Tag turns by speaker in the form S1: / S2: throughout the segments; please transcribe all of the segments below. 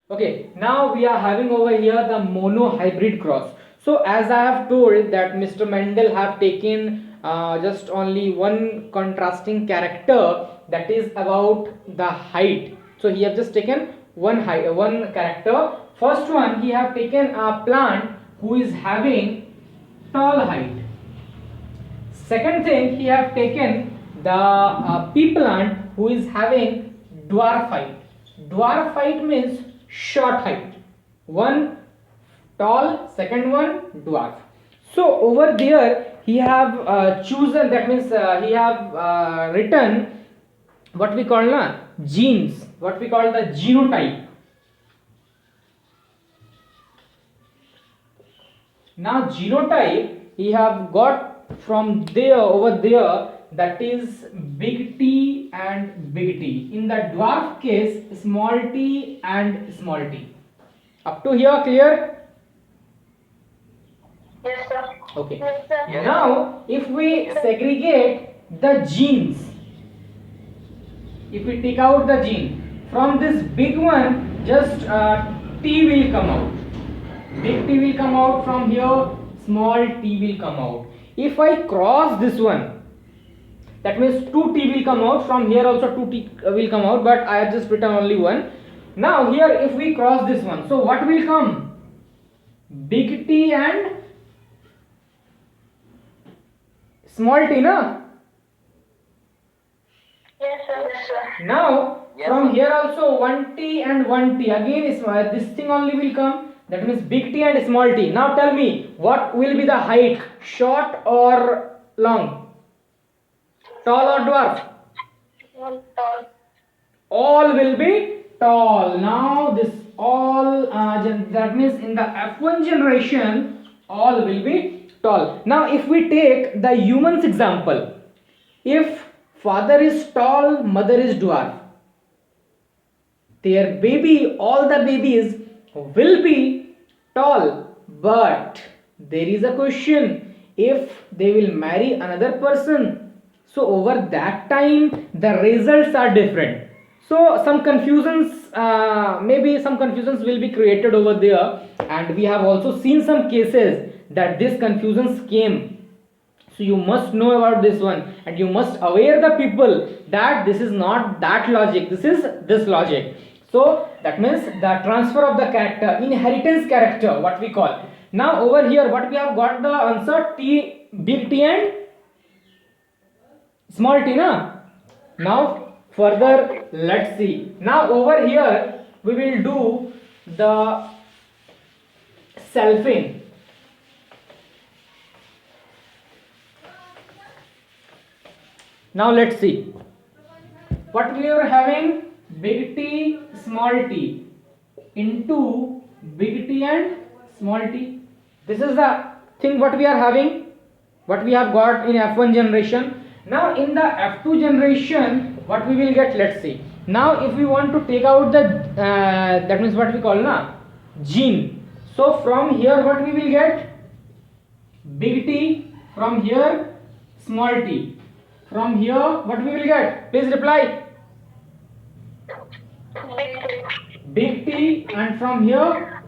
S1: Okay, now we are having over here the monohybrid cross. So as I have told that Mr. Mendel have taken just only one contrasting character, that is about the height. So he have just taken one height, one character. First one, he have taken a plant who is having tall height. Second thing, he have taken the pea plant who is having dwarf height. Dwarf height means short height. One tall, second one dwarf. So over there he have chosen, that means he have written what we call genes, what we call the genotype. Now genotype he have got from there over there, that is big T and big T. In the dwarf case, small t and small t. Up to here clear?
S2: Yes, sir.
S1: Okay.
S2: Yes, sir.
S3: Yes.
S1: Now if we segregate the genes, if we take out the gene from this big one, just T will come out. Big T will come out from here, small t will come out. If I cross this one, that means 2t will come out. From here also 2t will come out, but I have just written only one. Now here if we cross this one, so what will come? Big T and small t, na?
S2: Yes, sir. Yes, sir.
S1: Now
S3: Yes,
S1: from
S3: sir.
S1: here also 1t and 1t, again is this thing only will come, that means big T and small t. Now tell me, what will be the height, short or long, tall or dwarf?
S2: One tall.
S1: All will be tall. Now this all that means in the F1 generation all will be tall. Now if we take the humans example, if father is tall, mother is dwarf, their baby, all the babies will be tall. But there is a question, if they will marry another person, so over that time the results are different. So some confusions, maybe some confusions will be created over there, and we have also seen some cases that these confusions came. So you must know about this one, and you must aware the people that this is not that logic, this is this logic. So that means the transfer of the character, inheritance character, what we call. Now over here what we have got the answer, t, big T and small t, na? Now further let's see. Now over here we will do the selfing. Now let's see what we are having, big T small t into big T and small t. This is the thing what we are having, what we have got in F1 generation. Now in the F2 generation what we will get, let's see. Now if we want to take out the that means what we call gene, so from here what we will get, big T, from here small t, from here what we will get, please reply.
S2: Big T.
S1: Big T, and from here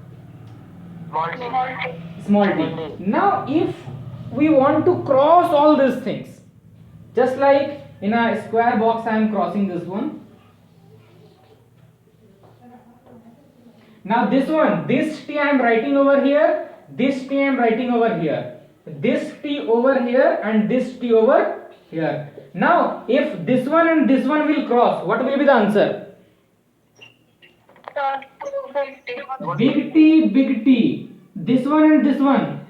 S3: Small t.
S2: Small T.
S1: small t. Now if we want to cross all these things, just like in a square box I am crossing this one. Now this one, this T I am writing over here, this T I am writing over here, this T over here and this T over here. Now if this one and this one will cross, what will be the answer?
S2: Tall. Big T.
S1: Big T, big T. This one and this one.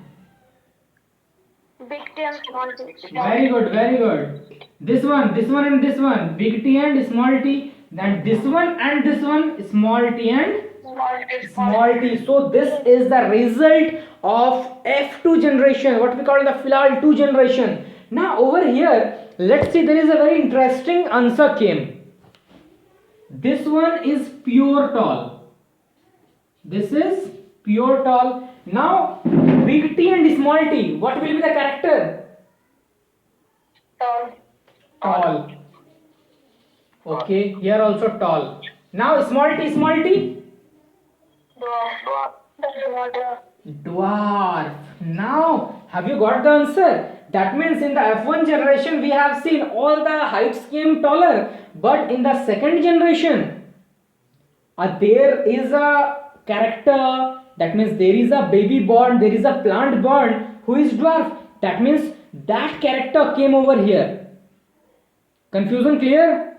S2: Big T and small T.
S1: Very good, very good. This one and this one. Big T and small t. Then this one and this one. Small t and
S2: Small T.
S1: small t. So this is the result of F2 generation. What we call the Filal 2 generation. Now over here, let's see, there is a very interesting answer came. This one is pure tall. This is pure tall. Now big T and small t, what will be the character?
S2: Tall.
S1: Tall. Okay, here also tall. Now small t, small t.
S2: Small dwarf.
S1: Dwarf. Now, have you got the answer? That means in the F1 generation we have seen all the heights came taller, but in the second generation there is a character, that means there is a baby born, there is a plant born who is dwarf. That means that character came over here. Confusion clear?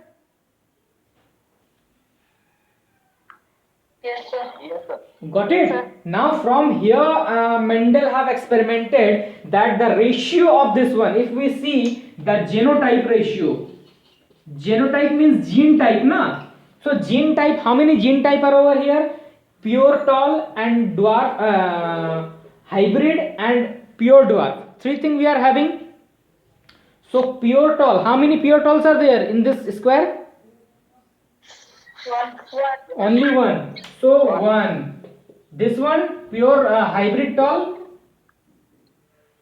S2: Yes, sir.
S3: Yes, sir.
S1: Got it? Now from here Mendel have experimented that the ratio of this one, if we see the genotype ratio, genotype means gene type na, so gene type, how many gene type are over here? Pure tall and dwarf, hybrid and pure dwarf, three things we are having. So pure tall, how many pure talls are there in this square?
S2: One.
S1: Only one. So one. This one pure hybrid tall,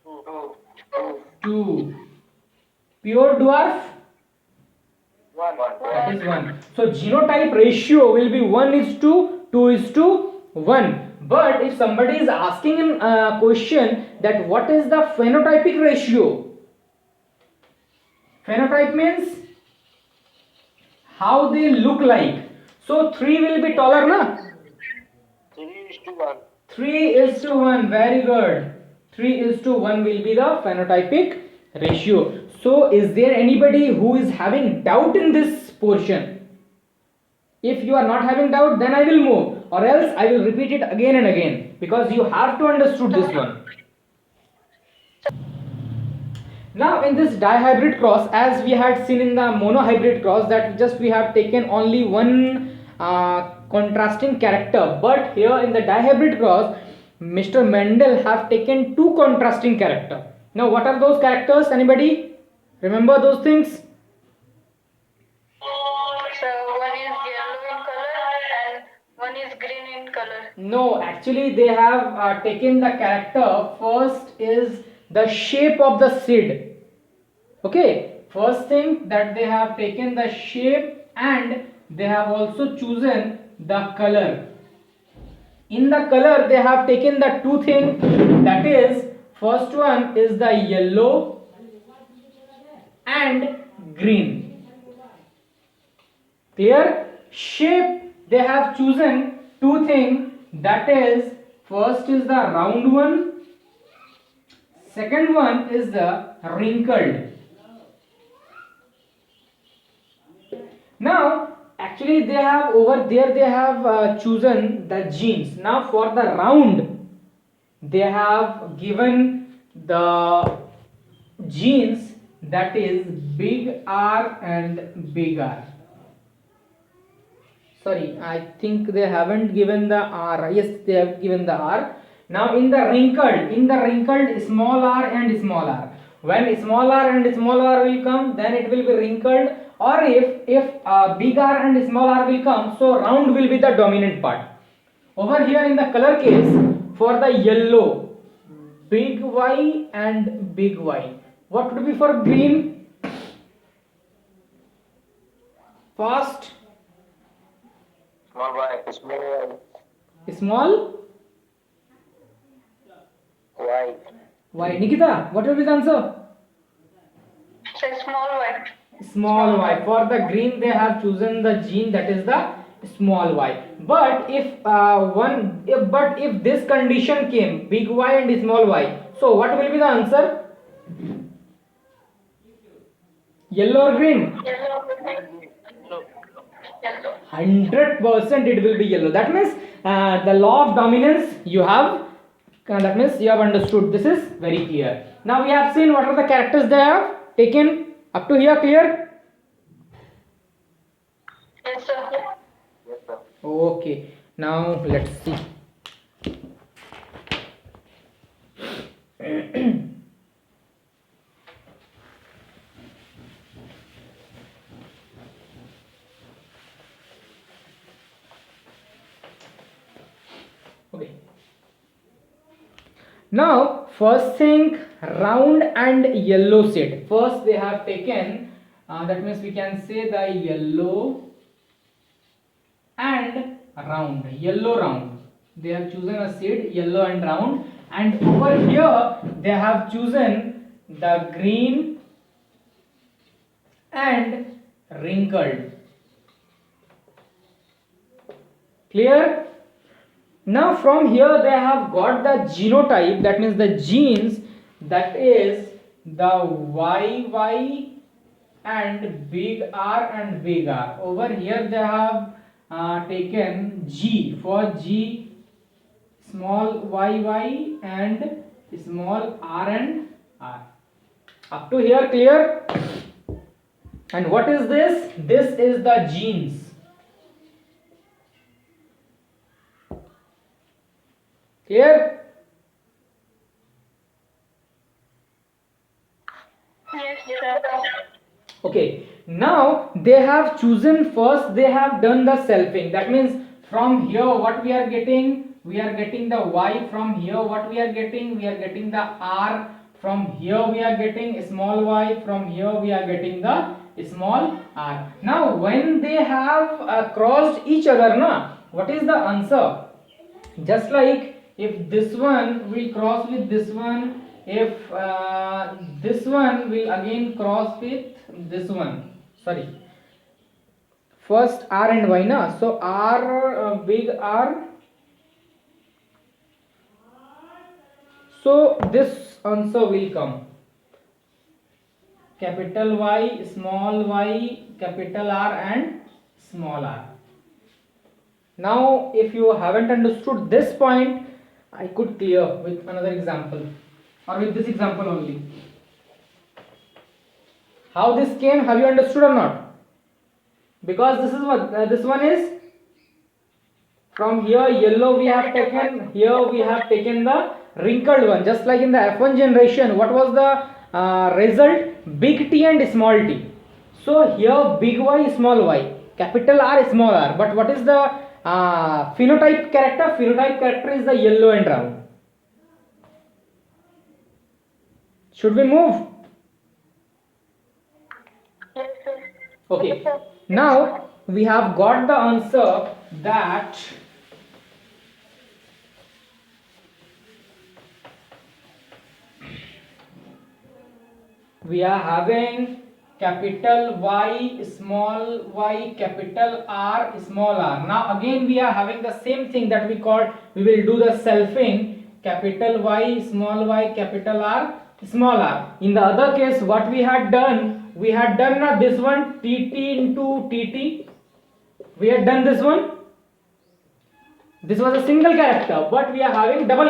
S3: Two.
S1: two. Pure dwarf,
S3: One.
S1: that is one. So genotype ratio will be 1:2, 2:1. But if somebody is asking in question that what is the phenotypic ratio? Phenotype means how they look like. So 3 will be taller, na?
S3: 3:1.
S1: 3:1. Very good. 3:1 will be the phenotypic ratio. So is there anybody who is having doubt in this portion? If you are not having doubt, then I will move, or else I will repeat it again and again, because you have to understood this one. Now in this dihybrid cross, as we had seen in the monohybrid cross, that just we have taken only one contrasting character, but here in the dihybrid cross Mr. Mendel have taken two contrasting character. Now what are those characters? Anybody remember those things?
S2: So one is yellow in color and one is green in color.
S1: No, actually they have taken the character. First is the shape of the seed. Okay, first thing that they have taken the shape, and they have also chosen the color. In the color they have taken the two things, that is first one is the yellow and green. Clear? Shape they have chosen two things, that is first is the round one, second one is the wrinkled. Now actually they have over there they have chosen the genes. Now for the round they have given the genes, that is big R and big R. Sorry, I think they haven't given the R. Yes, they have given the R. Now in the wrinkled small r and small r. When small r and small r will come, then it will be wrinkled. Or if big R and small r will come, so round will be the dominant part. Over here in the color case, for the yellow, big Y and big Y. What would be for green? Fast,
S3: Small Y.
S1: small
S3: Y.
S1: Y. Nikita, what will be the answer?
S2: So small one.
S1: Small y. For the green they have chosen the gene, that is the small y. But if if this condition came, big Y and small y, so what will be the answer? Yellow or green?
S2: Yellow.
S1: 100% it will be yellow. That means the law of dominance you have, that means you have understood. This is very clear. Now we have seen what are the characters they have taken. Up to here clear?
S2: Yes, sir.
S3: Yes, sir.
S1: Okay, now let's see. Okay. Now first thing, round and yellow seed. First they have taken, that means we can say the yellow and round, yellow round. They have chosen a seed, yellow and round, and over here they have chosen the green and wrinkled. Clear? Now from here they have got the genotype, that means the genes, that is the YY and big R and big R. Over here they have taken G, for G small YY and small R and R. Up to here clear? And what is this? This is the genes. Clear?
S2: Yes, sir.
S1: Okay, now they have chosen first, they have done the selfing. That means from here what we are getting? We are getting the Y. From here what we are getting? We are getting the R. From here we are getting small y. From here we are getting the small r. Now when they have crossed each other, na, what is the answer? Just like if this one will cross with this one, if this one will again cross with this one, sorry, first R and Y, na, so R, big R, so this answer will come capital Y, capital R and small r. Now if you haven't understood this point, I could clear with another example or with this example only. How this came, have you understood or not? Because this is what this one is. From here yellow we have taken, here we have taken the wrinkled one. Just like in the F1 generation, what was the result? Big T and small t. So here big Y, small y, capital R, small r. But what is the phenotype character? Phenotype character is the yellow and round. Should we move?
S2: Yes, sir.
S1: Okay. Now we have got the answer that we are having capital Y, capital R, small r. Now again we are having the same thing that we called, we will do the selfing, capital Y, capital R, small r. In the other case what we had done this one TT into TT, we had done this one. This was a single character, but we are having double